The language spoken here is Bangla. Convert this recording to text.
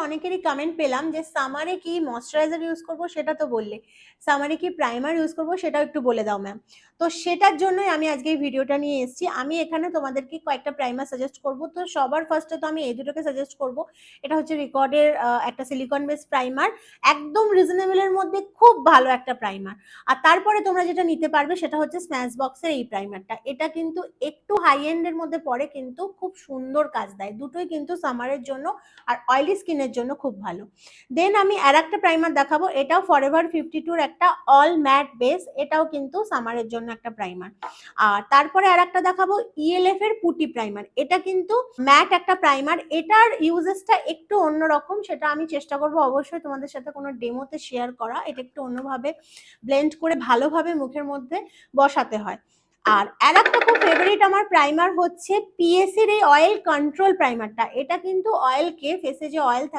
অনেকেরই কমেন্ট পেলাম যে সামারে কি ময়শ্চারাইজার ইউজ করব, সেটা তো বললে, সামারে কি প্রাইমার ইউজ করব সেটাও একটু বলে দাও ম্যাম। তো সেটার জন্যই আমি আজকে এই ভিডিওটা নিয়ে এসেছি। আমি এখানে তোমাদেরকে কয়েকটা প্রাইমার সাজেস্ট করব। তো সবার ফার্স্টে তো আমি এই দুটোকে সাজেস্ট করব। এটা হচ্ছে রিকর্ডের একটা সিলিকন বেস প্রাইমার, একদম রিজনেবলের মধ্যে খুব ভালো একটা প্রাইমার। আর তারপরে তোমরা যেটা নিতে পারবে সেটা হচ্ছে স্ম্যাশ বক্সের এই প্রাইমারটা। এটা কিন্তু একটু হাই এন্ডের মধ্যে পড়ে, কিন্তু খুব সুন্দর কাজ দেয়। দুটোই কিন্তু সামারের জন্য আর অয়েলি স্কিনের জন্য খুব ভালো। দেন আমি আর একটা প্রাইমার দেখাবো, এটাও ফরএভার 52-র একটা অল ম্যাট বেস, এটাও কিন্তু সামারের জন্য একটা প্রাইমার। আর তারপরে আর একটা দেখাবো ইএলএফ এর পুটি প্রাইমার, এটা কিন্তু ম্যাট একটা প্রাইমার। এটার ইউজেসটা একটু অন্যরকম, সেটা আমি চেষ্টা করবো অবশ্যই তোমাদের সাথে কোনো ডেমোতে শেয়ার করা। এটা একটু অন্যভাবে ব্লেন্ড করে ভালোভাবে মুখের মধ্যে বসাতে হয়। আর একটা খুব ফেভারিট আমার প্রাইমার হচ্ছে পিএসির এই অয়েল কন্ট্রোল প্রাইমারটা। এটা কিন্তু অয়েলকে, ফেসে যে অয়েল থাকে